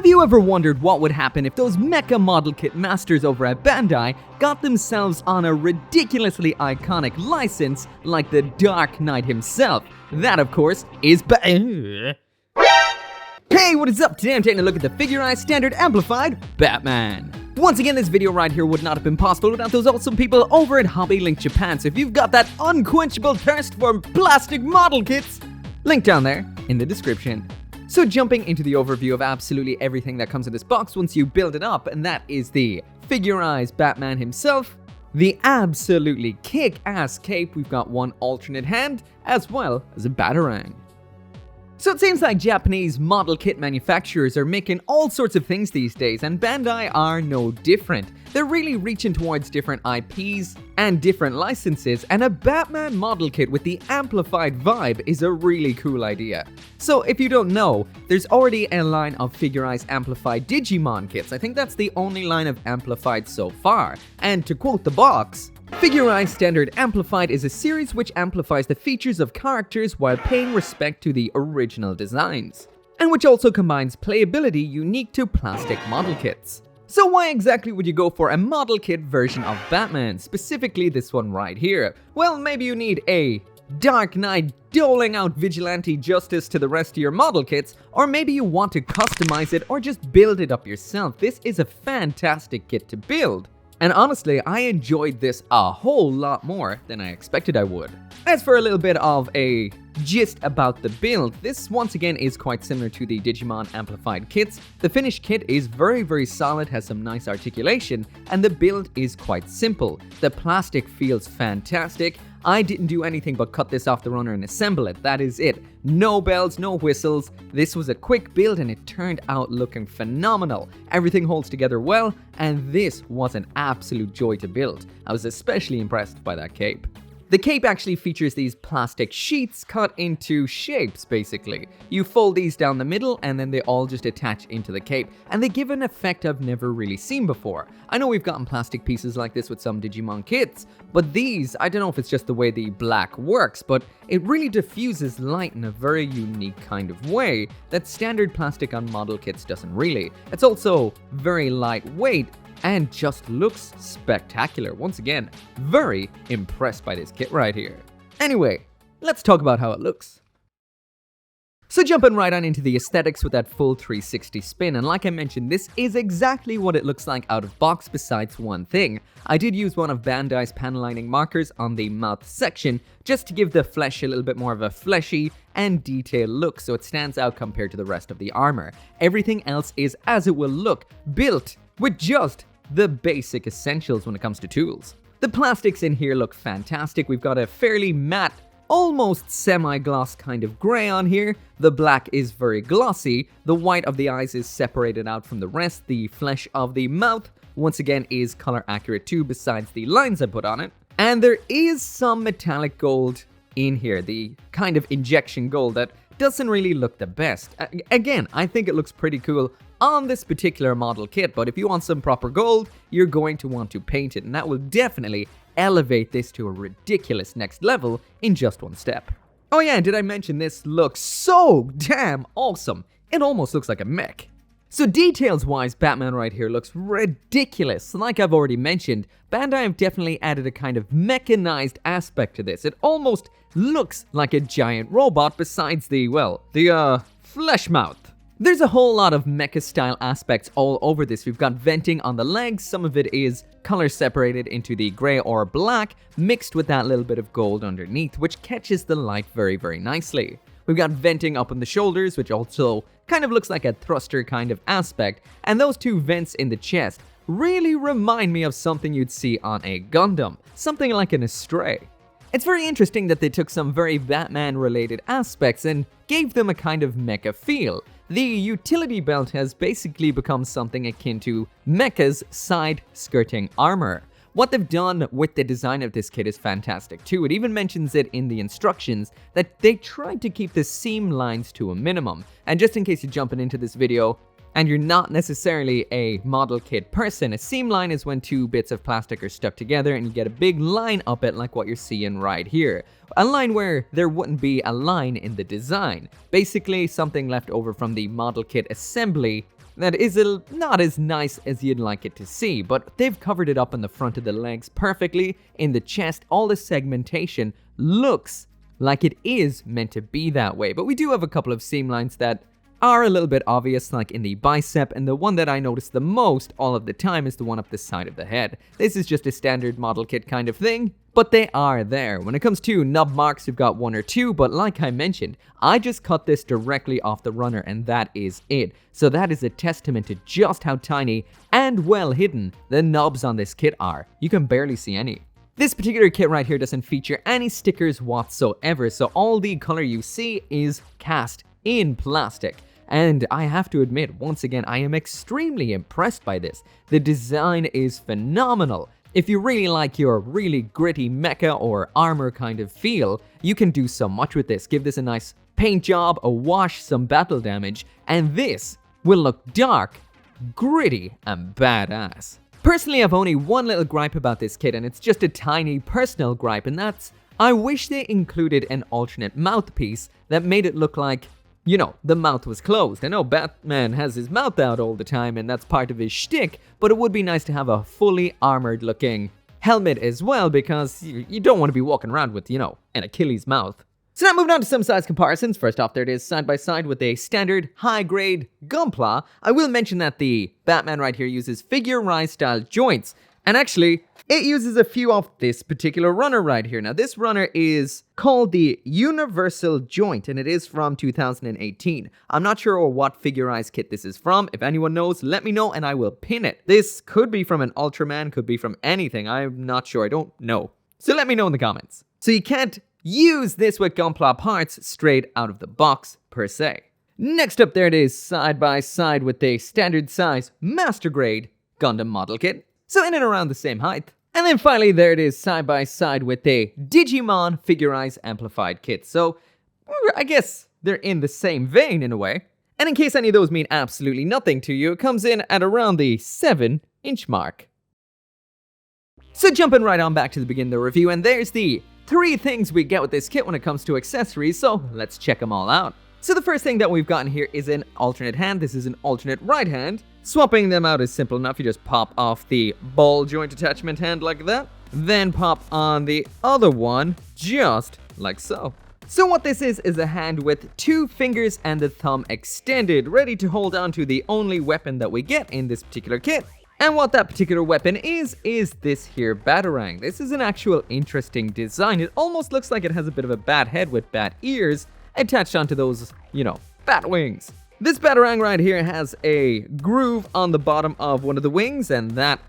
Have you ever wondered what would happen if those mecha model kit masters over at Bandai got themselves on a ridiculously iconic license like the Dark Knight himself? That, of course, is Hey, what is up? Today I'm taking a look at the figurized standard amplified Batman. Once again, this video right here would not have been possible without those awesome people over at Hobbylink Japan, so if you've got that unquenchable thirst for plastic model kits, link down there in the description. So jumping into the overview of absolutely everything that comes in this box once you build it up, and that is the figurized Batman himself, the absolutely kick-ass cape, we've got one alternate hand, as well as a batarang. So it seems like Japanese model kit manufacturers are making all sorts of things these days, and Bandai are no different. They're really reaching towards different IPs and different licenses, and a Batman model kit with the amplified vibe is a really cool idea. So if you don't know, there's already a line of figurized amplified Digimon kits. I think that's the only line of amplified so far. And to quote the box, figurized standard amplified is a series which amplifies the features of characters while paying respect to the original designs, and which also combines playability unique to plastic model kits. So why exactly would you go for a model kit version of Batman, specifically this one right here? Well, maybe you need a Dark Knight doling out vigilante justice to the rest of your model kits, or maybe you want to customize it or just build it up yourself. This is a fantastic kit to build. And honestly, I enjoyed this a whole lot more than I expected I would. As for a little bit of a gist about the build, this once again is quite similar to the Digimon amplified kits. The finished kit is very solid, has some nice articulation, and the build is quite simple. The plastic feels fantastic. I didn't do anything but cut this off the runner and assemble it. That is it. No bells, no whistles. This was a quick build and it turned out looking phenomenal. Everything holds together well, and this was an absolute joy to build. I was especially impressed by that cape. The cape actually features these plastic sheets cut into shapes, basically. You fold these down the middle and then they all just attach into the cape, and they give an effect I've never really seen before. I know we've gotten plastic pieces like this with some Digimon kits, but these, I don't know if it's just the way the black works, but it really diffuses light in a very unique kind of way that standard plastic on model kits doesn't really. It's also very lightweight, and just looks spectacular. Once again, very impressed by this kit right here. Anyway, let's talk about how it looks. So jumping right on into the aesthetics with that full 360 spin, and like I mentioned, this is exactly what it looks like out of box besides one thing. I did use one of Bandai's panel lining markers on the mouth section just to give the flesh a little bit more of a fleshy and detailed look so it stands out compared to the rest of the armor. Everything else is as it will look, built with just the basic essentials when it comes to tools. The plastics in here look fantastic. We've got a fairly matte, almost semi-gloss kind of gray on here. The black is very glossy. The white of the eyes is separated out from the rest. The flesh of the mouth, once again, is color accurate too, besides the lines I put on it. And there is some metallic gold in here, the kind of injection gold that doesn't really look the best. Again, I think it looks pretty cool on this particular model kit, but if you want some proper gold, you're going to want to paint it, and that will definitely elevate this to a ridiculous next level in just one step. Oh yeah, did I mention this looks so damn awesome? It almost looks like a mech. So details-wise, Batman right here looks ridiculous. Like I've already mentioned, Bandai have definitely added a kind of mechanized aspect to this. It almost looks like a giant robot besides the, well, the flesh mouth. There's a whole lot of mecha-style aspects all over this. We've got venting on the legs. Some of it is color separated into the gray or black, mixed with that little bit of gold underneath, which catches the light very nicely. We've got venting up on the shoulders, which also kind of looks like a thruster kind of aspect, and those two vents in the chest really remind me of something you'd see on a Gundam, something like an Astray. It's very interesting that they took some very Batman-related aspects and gave them a kind of mecha feel. The utility belt has basically become something akin to mecha's side-skirting armor. What they've done with the design of this kit is fantastic too. It even mentions it in the instructions that they tried to keep the seam lines to a minimum. And just in case you're jumping into this video and you're not necessarily a model kit person, a seam line is when two bits of plastic are stuck together and you get a big line up it like what you're seeing right here. A line where there wouldn't be a line in the design. Basically something left over from the model kit assembly that is not as nice as you'd like it to see, but they've covered it up in the front of the legs perfectly. In the chest, all the segmentation looks like it is meant to be that way, but we do have a couple of seam lines that are a little bit obvious, like in the bicep, and the one that I notice the most all of the time is the one up the side of the head. This is just a standard model kit kind of thing, but they are there. When it comes to nub marks, you've got one or two, but like I mentioned, I just cut this directly off the runner and that is it. So that is a testament to just how tiny and well hidden the nubs on this kit are. You can barely see any. This particular kit right here doesn't feature any stickers whatsoever, so all the color you see is cast in plastic. And I have to admit, once again, I am extremely impressed by this. The design is phenomenal. If you really like your really gritty mecha or armor kind of feel, you can do so much with this. Give this a nice paint job, a wash, some battle damage, and this will look dark, gritty, and badass. Personally, I've only one little gripe about this kit, and it's just a tiny personal gripe, and that's I wish they included an alternate mouthpiece that made it look like, you know, the mouth was closed. I know Batman has his mouth out all the time and that's part of his shtick, but it would be nice to have a fully armored looking helmet as well, because you don't want to be walking around with, you know, an Achilles mouth. So now moving on to some size comparisons. First off, there it is side by side with a standard high-grade Gunpla. I will mention that the Batman right here uses figure rise style joints, and actually, it uses a few of this particular runner right here. Now, this runner is called the Universal Joint, and it is from 2018. I'm not sure what figurized kit this is from. If anyone knows, let me know and I will pin it. This could be from an Ultraman, could be from anything. I'm not sure. I don't know. So let me know in the comments. So you can't use this with Gunpla parts straight out of the box, per se. Next up, there it is side by side with a standard size Master Grade Gundam model kit. So in and around the same height. And then finally, there it is side by side with a Digimon Figurize Amplified kit. So I guess they're in the same vein in a way. And in case any of those mean absolutely nothing to you, it comes in at around the 7-inch mark. So jumping right on back to the beginning of the review, and there's the 3 things we get with this kit when it comes to accessories, so let's check them all out. So the first thing that we've gotten here is an alternate hand. This is an alternate right hand. Swapping them out is simple enough. You just pop off the ball joint attachment hand like that, then pop on the other one just like so. So what this is a hand with 2 fingers and the thumb extended, ready to hold on to the only weapon that we get in this particular kit. And what that particular weapon is this here Batarang. This is an actual interesting design. It almost looks like it has a bit of a bat head with bat ears attached onto those, you know, bat wings. This Batarang right here has a groove on the bottom of one of the wings, and that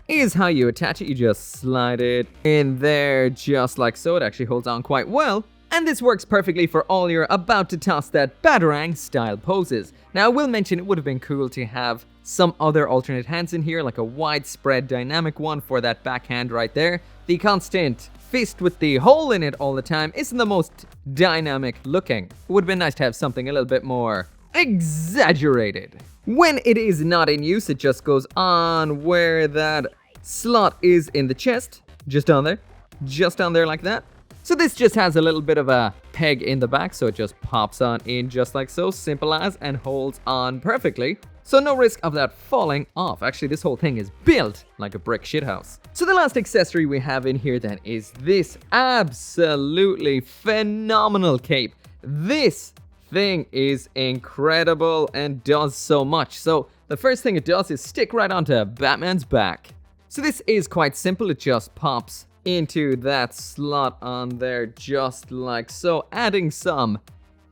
is how you attach it. You just slide it in there just like so. It actually holds on quite well. And this works perfectly for all your about to toss that Batarang style poses. Now I will mention it would have been cool to have some other alternate hands in here, like a widespread dynamic one for that backhand right there. The constant fist with the hole in it all the time isn't the most dynamic looking. It would have been nice to have something a little bit more exaggerated. When it is not in use, it just goes on where that slot is in the chest, just on there like that. So this just has a little bit of a peg in the back, so it just pops on in just like so, simple as, and holds on perfectly. So no risk of that falling off. Actually, this whole thing is built like a brick shithouse. So the last accessory we have in here then is this absolutely phenomenal cape. This thing is incredible and does so much. So the first thing it does is stick right onto Batman's back. So this is quite simple. It just pops into that slot on there just like so, adding some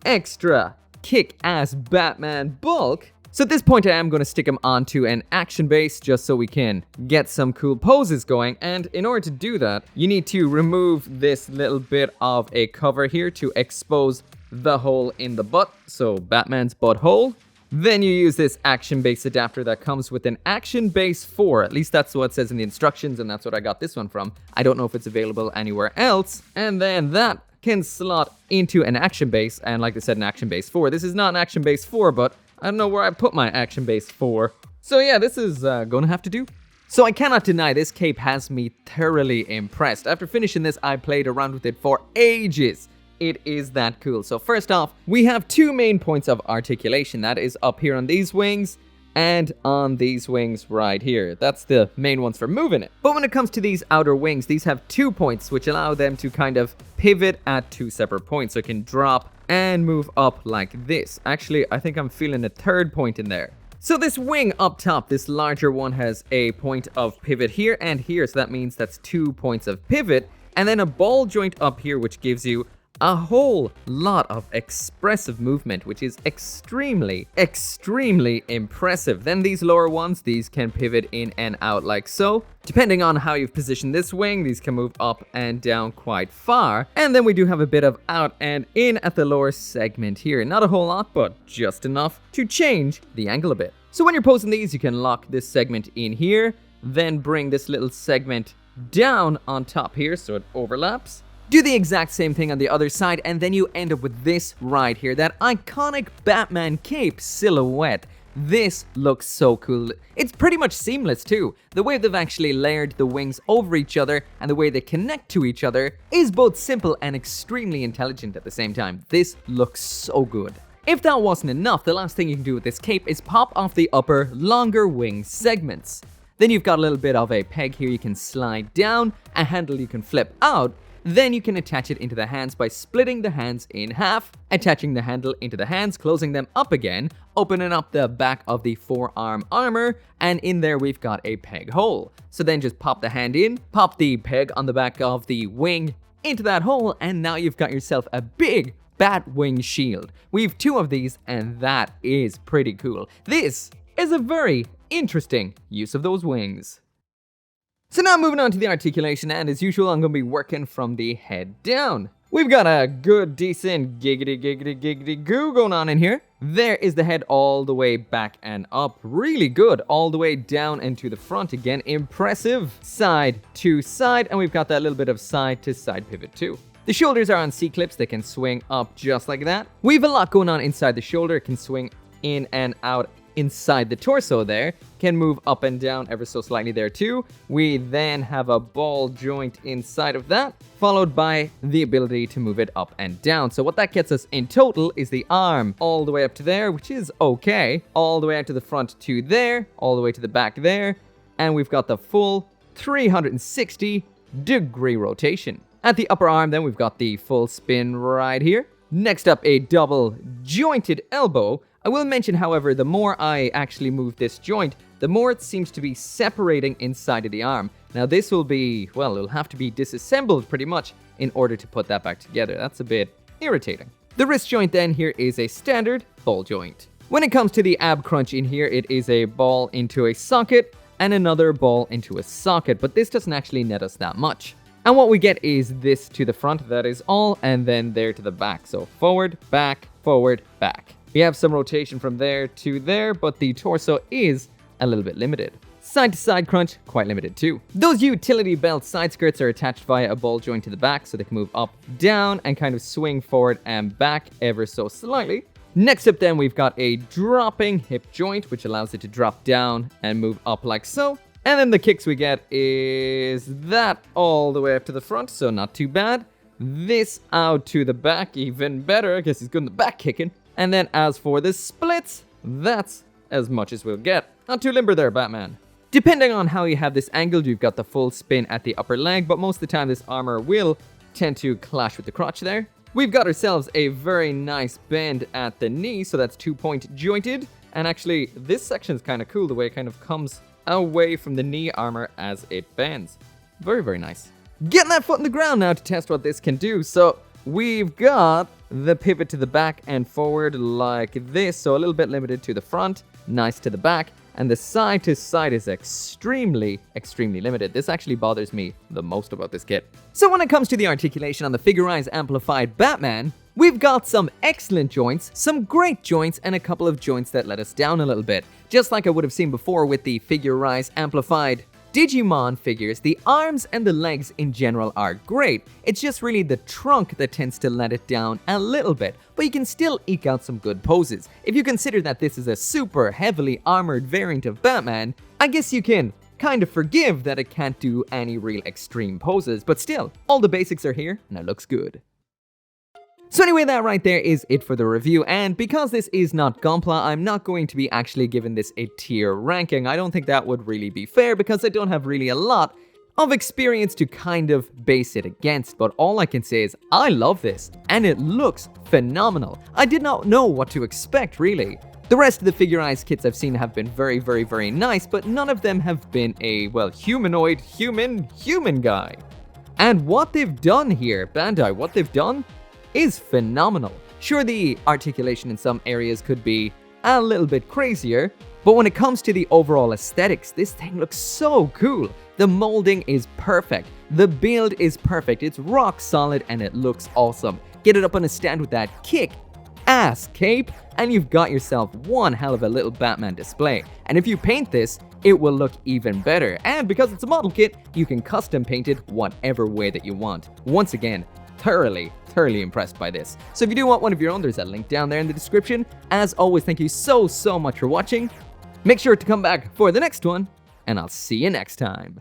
extra kick-ass Batman bulk. So at this point I am going to stick him onto an action base just so we can get some cool poses going, and in order to do that you need to remove this little bit of a cover here to expose the hole in the butt, so Batman's butthole. Then you use this action base adapter that comes with an action base 4. At least that's what it says in the instructions, and that's what I got this one from. I don't know if it's available anywhere else. And then that can slot into an action base, and like I said, an action base 4. This is not an action base 4, but I don't know where I put my action base 4. So yeah, this is gonna have to do. So I cannot deny this cape has me thoroughly impressed. After finishing this, I played around with it for ages. It is that cool. So first off, we have 2 main points of articulation. That is up here on these wings, and on these wings right here. That's the main ones for moving it. But when it comes to these outer wings, these have 2 points, which allow them to kind of pivot at 2 separate points. So it can drop and move up like this. Actually, I think I'm feeling a 3rd point in there. So this wing up top, this larger one, has a point of pivot here and here. So that means that's 2 points of pivot. And then a ball joint up here, which gives you a whole lot of expressive movement, which is extremely impressive. Then these lower ones, these can pivot in and out like so. Depending on how you've positioned this wing, these can move up and down quite far. And then we do have a bit of out and in at the lower segment here. Not a whole lot, but just enough to change the angle a bit. So when you're posing these, you can lock this segment in here, then bring this little segment down on top here so it overlaps. Do the exact same thing on the other side, and then you end up with this right here, that iconic Batman cape silhouette. This looks so cool. It's pretty much seamless too. The way they've actually layered the wings over each other and the way they connect to each other is both simple and extremely intelligent at the same time. This looks so good. If that wasn't enough, the last thing you can do with this cape is pop off the upper, longer wing segments. Then you've got a little bit of a peg here you can slide down, a handle you can flip out. Then you can attach it into the hands by splitting the hands in half, attaching the handle into the hands, closing them up again, opening up the back of the forearm armor, and in there we've got a peg hole. So then just pop the hand in, pop the peg on the back of the wing into that hole, and now you've got yourself a big bat wing shield. We've 2 of these, and that is pretty cool. This is a very interesting use of those wings. So now moving on to the articulation, and as usual, I'm going to be working from the head down. We've got a good, decent giggity goo going on in here. There is the head all the way back and up. Really good. All the way down and to the front again. Impressive. Side to side, and we've got that little bit of side to side pivot too. The shoulders are on C-clips. They can swing up just like that. We've a lot going on inside the shoulder. It can swing in and out inside the torso there, can move up and down ever so slightly there too. We then have a ball joint inside of that, followed by the ability to move it up and down. So what that gets us in total is the arm all the way up to there, which is okay, all the way out to the front to there, all the way to the back there, and we've got the full 360-degree rotation. At the upper arm then, we've got the full spin right here. Next up, a double jointed elbow. I will mention, however, the more I actually move this joint, the more it seems to be separating inside of the arm. Now this will be, well, it'll have to be disassembled pretty much in order to put that back together. That's a bit irritating. The wrist joint then here is a standard ball joint. When it comes to the ab crunch in here, it is a ball into a socket and another ball into a socket, but this doesn't actually net us that much. And what we get is this to the front, that is all, and then there to the back. So forward, back, back. We have some rotation from there to there, but the torso is a little bit limited. Side to side crunch, quite limited too. Those utility belt side skirts are attached via a ball joint to the back, so they can move up, down, and kind of swing forward and back ever so slightly. Next up then, we've got a dropping hip joint, which allows it to drop down and move up like so. And then the kicks we get is that all the way up to the front, so not too bad. This out to the back, even better. I guess he's good in the back kicking. And then as for the splits, that's as much as we'll get. Not too limber there, Batman. Depending on how you have this angled, you've got the full spin at the upper leg, but most of the time this armor will tend to clash with the crotch there. We've got ourselves a very nice bend at the knee, so that's 2-point jointed. And actually, this section is kind of cool, the way it kind of comes away from the knee armor as it bends. Very, very nice. Getting that foot in the ground now to test what this can do. So we've got the pivot to the back and forward like this, so a little bit limited to the front, nice to the back, and the side to side is extremely limited. This actually bothers me the most about this kit. So when it comes to the articulation on the Figure-Rise Amplified Batman, we've got some excellent joints, some great joints, and a couple of joints that let us down a little bit. Just like I would have seen before with the Figure-Rise Amplified Digimon figures, the arms and the legs in general are great. It's just really the trunk that tends to let it down a little bit, but you can still eke out some good poses. If you consider that this is a super heavily armored variant of Batman, I guess you can kind of forgive that it can't do any real extreme poses, but still, all the basics are here and it looks good. So anyway, that right there is it for the review, and because this is not Gunpla, I'm not going to be actually giving this a tier ranking. I don't think that would really be fair because I don't have really a lot of experience to kind of base it against, but all I can say is I love this, and it looks phenomenal. I did not know what to expect, really. The rest of the figurized kits I've seen have been very nice, but none of them have been a, well, humanoid, human guy. And what they've done here, Bandai, what they've done is phenomenal. Sure, the articulation in some areas could be a little bit crazier, but when it comes to the overall aesthetics, this thing looks so cool. The molding is perfect, the build is perfect, it's rock solid, and it looks awesome. Get it up on a stand with that kick-ass cape, and you've got yourself one hell of a little Batman display. And if you paint this, it will look even better. And because it's a model kit, you can custom paint it whatever way that you want. Once again, thoroughly impressed by this. So if you do want one of your own, there's a link down there in the description. As always, thank you so much for watching. Make sure to come back for the next one, and I'll see you next time.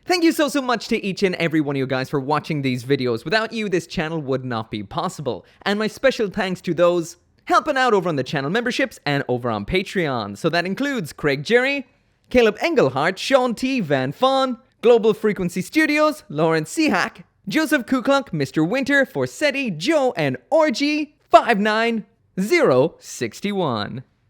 Thank you so much to each and every one of you guys for watching these videos. Without you, this channel would not be possible. And my special thanks to those helping out over on the channel memberships and over on Patreon. So that includes Craig Jerry, Caleb Engelhardt, Sean T. Van Fawn, Global Frequency Studios, Lauren Seahack, Joseph Kuklunk, Mr. Winter, Forsetti, Joe, and Orgy 59061.